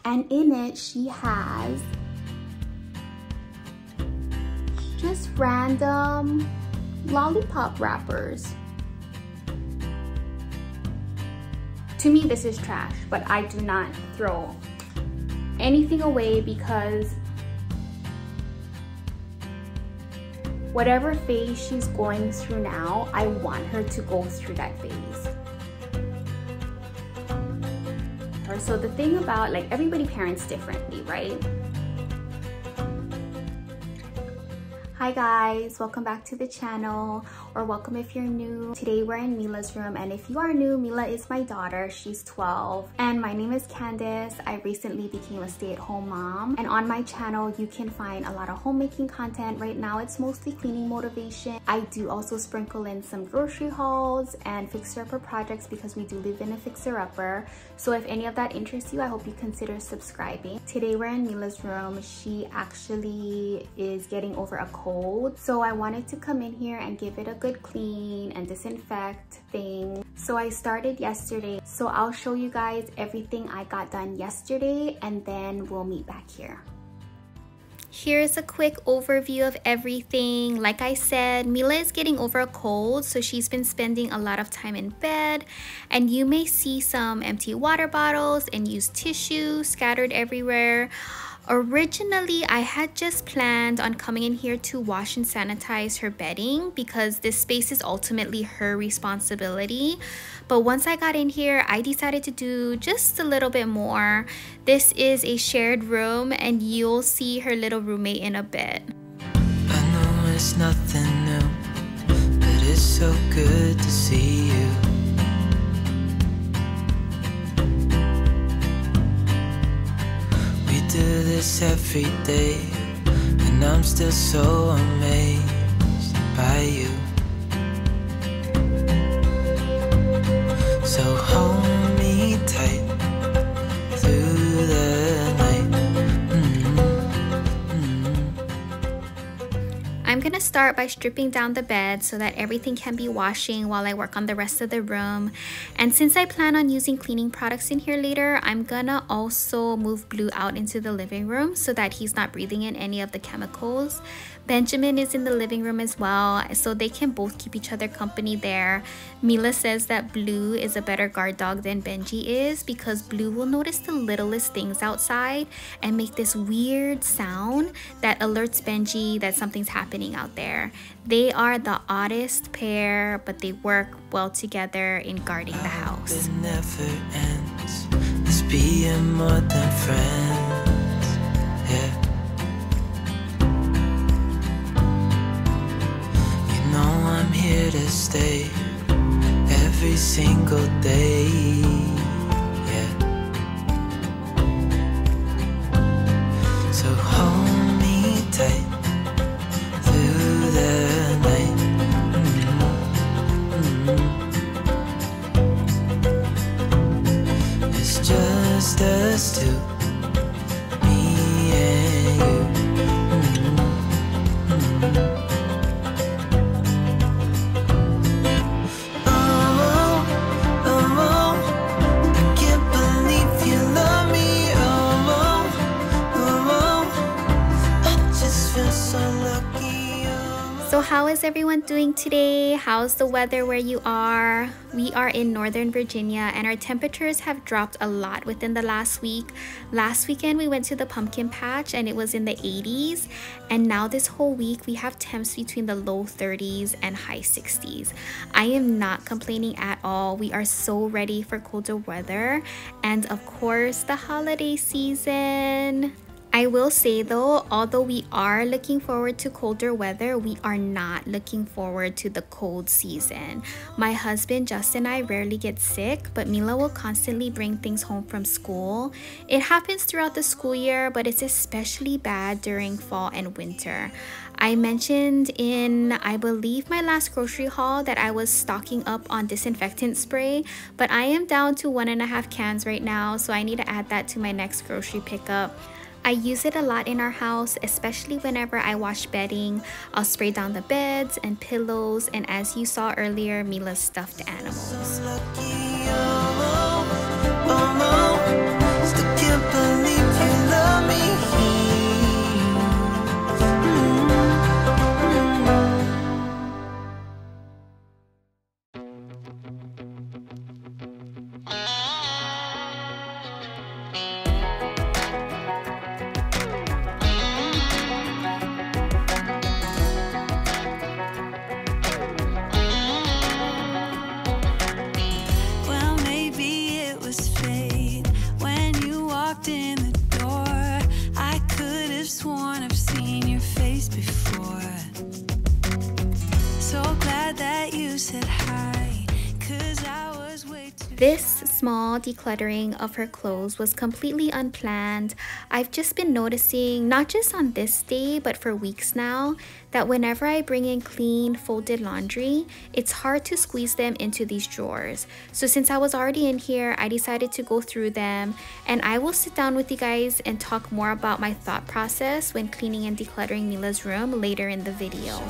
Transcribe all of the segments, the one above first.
And in it, she has just random lollipop wrappers. To me, this is trash, but I do not throw anything away because whatever phase she's going through now, I want her to go through that phase. So the thing about, like, everybody parents differently, right? Hi guys, welcome back to the channel, or welcome if you're new. Today we're in Mila's room, and if you are new, Mila is my daughter. She's 12 and my name is Candice. I recently became a stay-at-home mom, and on my channel you can find a lot of homemaking content. Right now it's mostly cleaning motivation. I do also sprinkle in some grocery hauls and fixer-upper projects because we do live in a fixer-upper. So if any of that interests you, I hope you consider subscribing. Today we're in Mila's room. She actually is getting over a cold, so I wanted to come in here and give it a good clean and disinfect thing. So I started yesterday, so I'll show you guys everything I got done yesterday and then we'll meet back here. Here's a quick overview of everything. Like I said, Mila is getting over a cold, so she's been spending a lot of time in bed, and you may see some empty water bottles and used tissue scattered everywhere. Originally, I had just planned on coming in here to wash and sanitize her bedding because this space is ultimately her responsibility. But once I got in here, I decided to do just a little bit more. This is a shared room, and you'll see her little roommate in a bit. I know it's nothing new, but it's so good to see you. Do this every day, and I'm still so amazed by you. So hold me tight through the night. I'm gonna start by stripping down the bed so that everything can be washing while I work on the rest of the room. And since I plan on using cleaning products in here later, I'm gonna also move Blue out into the living room so that he's not breathing in any of the chemicals. Benjamin is in the living room as well, so they can both keep each other company there. Mila says that Blue is a better guard dog than Benji is because Blue will notice the littlest things outside and make this weird sound that alerts Benji that something's happening out there. They are the oddest pair, but they work well together in guarding the house. It never ends. It's being more than friends. Yeah. I'm here to stay every single day, yeah. So hold me tight through the night. It's just us two, me and you. So how is everyone doing today? How's the weather where you are? We are in Northern Virginia, and our temperatures have dropped a lot within the last week. Last weekend we went to the pumpkin patch and it was in the 80s, and now this whole week we have temps between the low 30s and high 60s. I am not complaining at all. We are so ready for colder weather and of course the holiday season. I will say though, although we are looking forward to colder weather, we are not looking forward to the cold season. My husband Justin and I rarely get sick, but Mila will constantly bring things home from school. It happens throughout the school year, but it's especially bad during fall and winter. I mentioned in, I believe, my last grocery haul that I was stocking up on disinfectant spray, but I am down to 1.5 cans right now, so I need to add that to my next grocery pickup. I use it a lot in our house, especially whenever I wash bedding. I'll spray down the beds and pillows, and as you saw earlier, Mila's stuffed animals. Still can't believe This small decluttering of her clothes was completely unplanned. I've just been noticing, not just on this day, but for weeks now, that whenever I bring in clean, folded laundry, it's hard to squeeze them into these drawers. So since I was already in here, I decided to go through them, and I will sit down with you guys and talk more about my thought process when cleaning and decluttering Mila's room later in the video.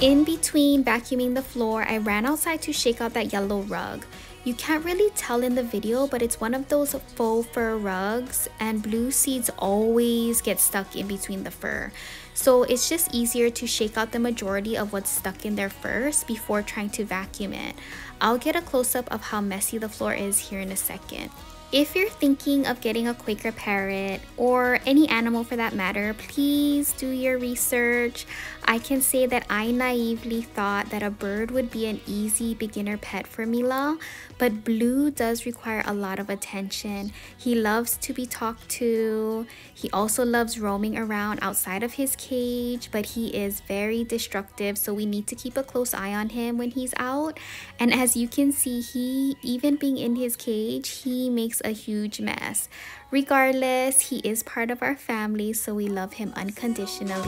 In between vacuuming the floor, I ran outside to shake out that yellow rug. You can't really tell in the video, but it's one of those faux fur rugs, and blue seeds always get stuck in between the fur. So it's just easier to shake out the majority of what's stuck in there first before trying to vacuum it. I'll get a close-up of how messy the floor is here in a second. If you're thinking of getting a Quaker parrot, or any animal for that matter, please do your research. I can say that I naively thought that a bird would be an easy beginner pet for Mila, but Blue does require a lot of attention. He loves to be talked to. He also loves roaming around outside of his cage, but he is very destructive, so we need to keep a close eye on him when he's out. And as you can see, even being in his cage, he makes a huge mess. Regardless, he is part of our family, so we love him unconditionally.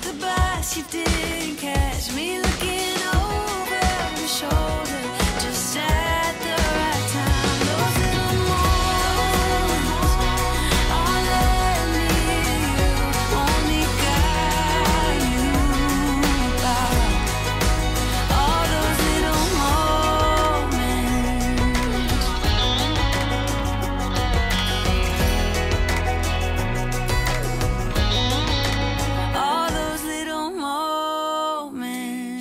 The bus, you didn't catch me looking over my shoulder, just at the right time. Those little moments all let me only got you about. All those little moments.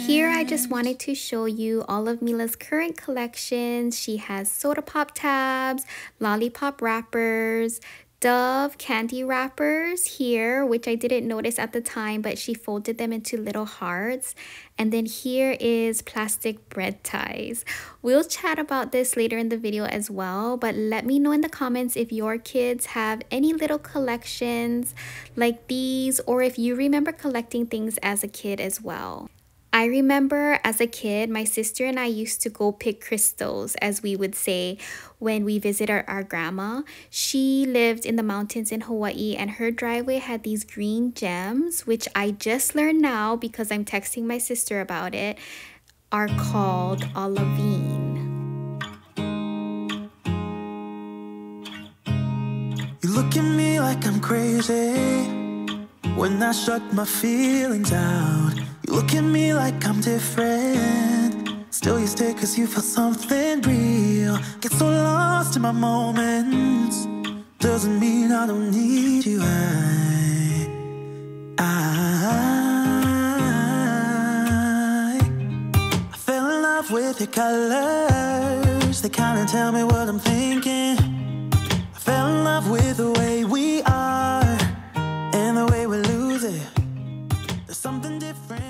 Here I just wanted to show you all of Mila's current collections. She has soda pop tabs, lollipop wrappers, Dove candy wrappers here, which I didn't notice at the time, but she folded them into little hearts. And then here is plastic bread ties. We'll chat about this later in the video as well, but let me know in the comments if your kids have any little collections like these, or if you remember collecting things as a kid as well. I remember as a kid, my sister and I used to go pick crystals, as we would say, when we visited our grandma. She lived in the mountains in Hawaii, and her driveway had these green gems, which I just learned now because I'm texting my sister about it, are called olivine. You look at me like I'm crazy when I shut my feelings out. You look at me like I'm different, still you stay cause you feel something real. Get so lost in my moments, doesn't mean I don't need you. I fell in love with your colors, they kinda tell me what I'm thinking. I fell in love with the way we are and the way we lose it. There's something different.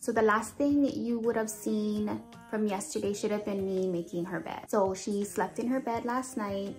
So the last thing you would have seen from yesterday should have been me making her bed. So she slept in her bed last night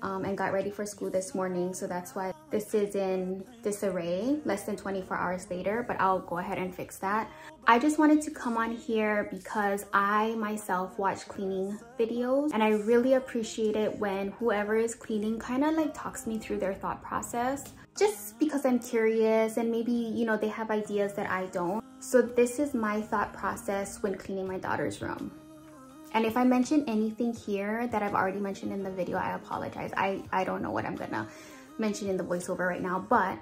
and got ready for school this morning. So that's why this is in disarray less than 24 hours later, but I'll go ahead and fix that. I just wanted to come on here because I myself watch cleaning videos, and I really appreciate it when whoever is cleaning kind of like talks me through their thought process, just because I'm curious and maybe, you know, they have ideas that I don't. So this is my thought process when cleaning my daughter's room. And if I mention anything here that I've already mentioned in the video, I apologize. I don't know what I'm gonna mention in the voiceover right now, but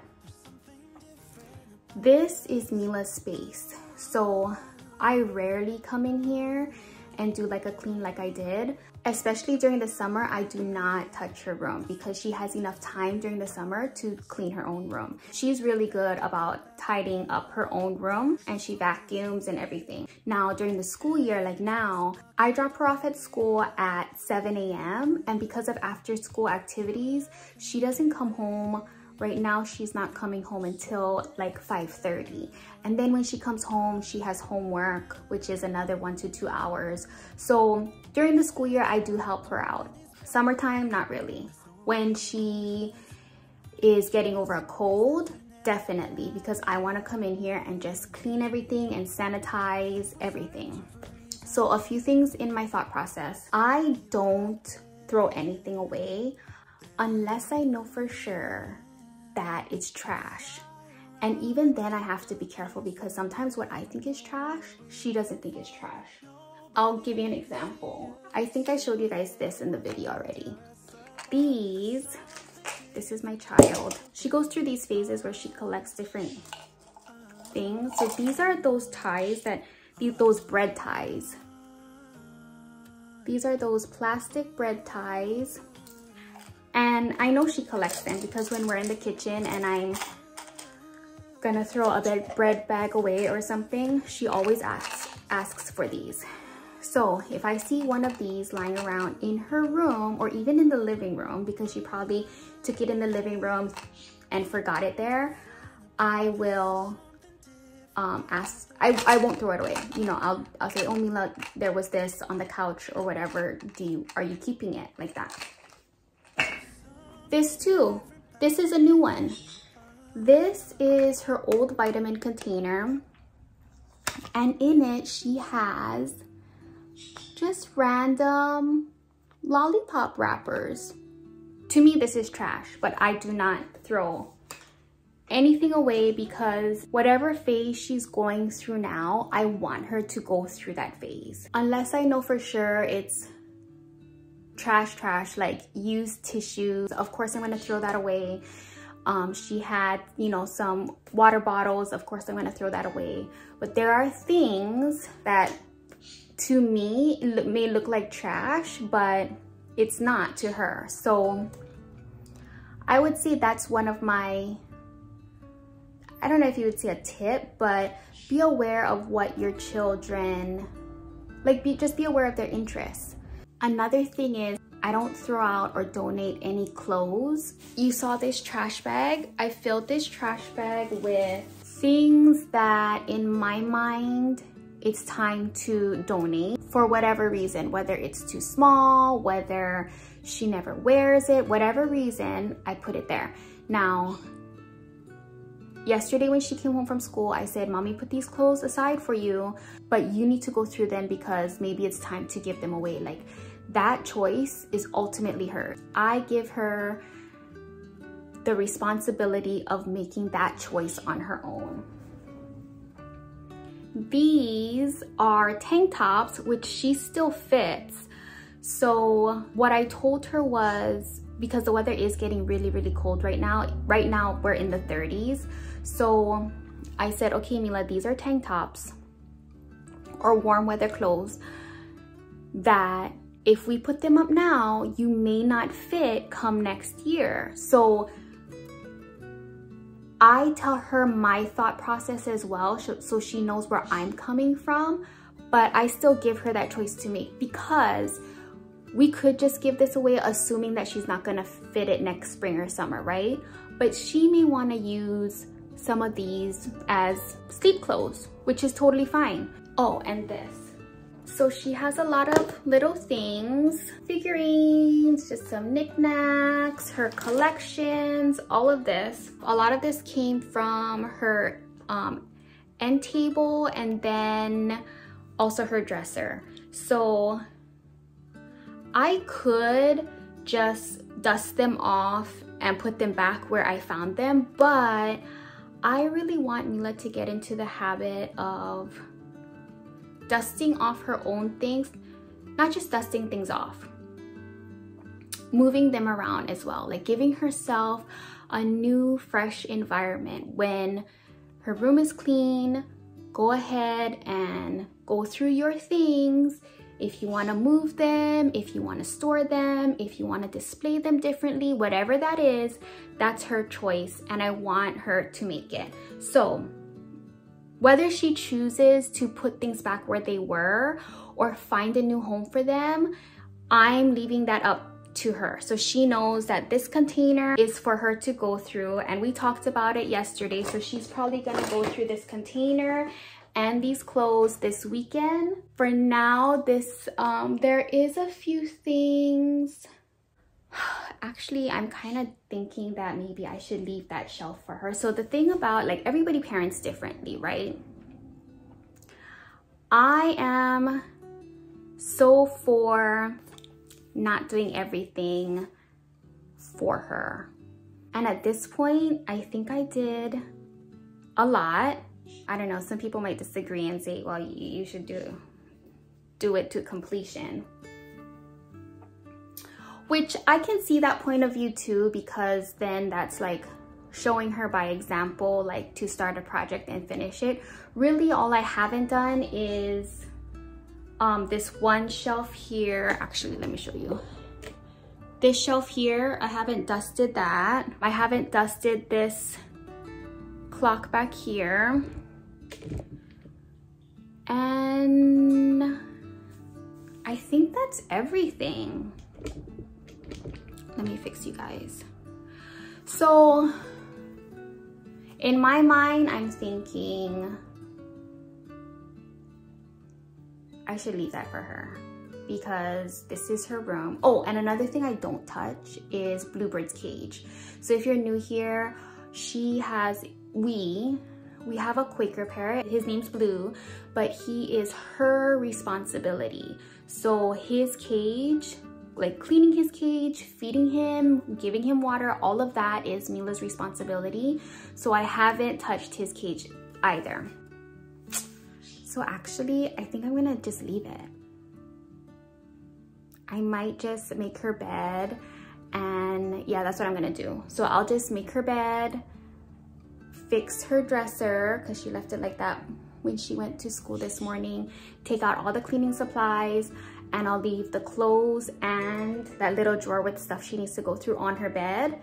this is Mila's space. So I rarely come in here and do like a clean like I did. Especially during the summer, I do not touch her room because she has enough time during the summer to clean her own room. She's really good about tidying up her own room, and she vacuums and everything. Now, during the school year, like now, I drop her off at school at 7 a.m. and because of after school activities, she doesn't come home. Right now, she's not coming home until like 5:30. And then when she comes home, she has homework, which is another 1 to 2 hours. So during the school year, I do help her out. Summertime, not really. When she is getting over a cold, definitely, because I want to come in here and just clean everything and sanitize everything. So a few things in my thought process. I don't throw anything away unless I know for sure that it's trash. And even then I have to be careful because sometimes what I think is trash, she doesn't think is trash. I'll give you an example. I think I showed you guys this in the video already. This is my child. She goes through these phases where she collects different things. So these are those ties those bread ties. These are those plastic bread ties. And I know she collects them because when we're in the kitchen and I'm gonna throw a bread bag away or something, she always asks for these. So if I see one of these lying around in her room or even in the living room, because she probably took it in the living room and forgot it there, I will ask. I won't throw it away. You know, I'll say, oh Mila, there was this on the couch or whatever. Are you keeping it? Like that. This too. This is a new one. This is her old vitamin container. And in it, she has just random lollipop wrappers. To me, this is trash, but I do not throw anything away because whatever phase she's going through now, I want her to go through that phase. Unless I know for sure it's trash, like used tissues, of course I'm gonna throw that away. She had, you know, some water bottles, of course I'm gonna throw that away. But there are things that to me may look like trash, but it's not to her. So I would say that's one of my, I don't know if you would say a tip, but be aware of what your children, like just be aware of their interests. Another thing is, I don't throw out or donate any clothes. You saw this trash bag. I filled this trash bag with things that in my mind, it's time to donate for whatever reason, whether it's too small, whether she never wears it, whatever reason, I put it there. Now, yesterday when she came home from school, I said, Mommy, put these clothes aside for you, but you need to go through them because maybe it's time to give them away. Like, that choice is ultimately hers. I give her the responsibility of making that choice on her own. These are tank tops, which she still fits. So what I told her was, because the weather is getting really, really cold right now. Right now, we're in the 30s. So I said, okay, Mila, these are tank tops or warm weather clothes that if we put them up now, you may not fit come next year. So I tell her my thought process as well, so she knows where I'm coming from, but I still give her that choice to make because we could just give this away assuming that she's not gonna fit it next spring or summer, right? But she may wanna use some of these as sleep clothes, which is totally fine. Oh, and this. So she has a lot of little things, figurines, just some knickknacks, her collections, all of this. A lot of this came from her end table and then also her dresser. So I could just dust them off and put them back where I found them, but I really want Mila to get into the habit of dusting off her own things, not just dusting things off, moving them around as well, like giving herself a new fresh environment. When her room is clean, go ahead and go through your things. If you want to move them, if you want to store them, if you want to display them differently, whatever that is, that's her choice, and I want her to make it. So whether she chooses to put things back where they were or find a new home for them, I'm leaving that up to her. So she knows that this container is for her to go through, and we talked about it yesterday. So she's probably gonna go through this container and these clothes this weekend. For now, there is a few things. Actually, I'm kind of thinking that maybe I should leave that shelf for her. So the thing about, like, everybody parents differently, right? I am so for not doing everything for her. And at this point, I think I did a lot. I don't know, some people might disagree and say, well, you should do it to completion. Which I can see that point of view too, because then that's like showing her by example, like to start a project and finish it. Really, all I haven't done is this one shelf here. Actually, let me show you. This shelf here, I haven't dusted that. I haven't dusted this clock back here. And I think that's everything. Let me fix you guys. So in my mind, I'm thinking I should leave that for her because this is her room. Oh, and another thing I don't touch is Bluebird's cage. So if you're new here, we have a Quaker parrot. His name's Blue, but he is her responsibility. So his cage, like cleaning his cage, feeding him, giving him water, all of that is Mila's responsibility. So I haven't touched his cage either. So actually, I think I'm gonna just leave it. I might just make her bed, and yeah, that's what I'm gonna do. So I'll just make her bed, fix her dresser because she left it like that when she went to school this morning, take out all the cleaning supplies, and I'll leave the clothes and that little drawer with stuff she needs to go through on her bed,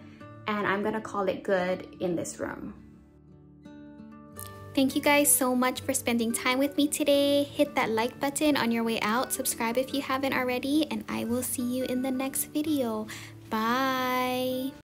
and I'm gonna call it good in this room. Thank you guys so much for spending time with me today. Hit that like button on your way out, subscribe if you haven't already, and I will see you in the next video. Bye!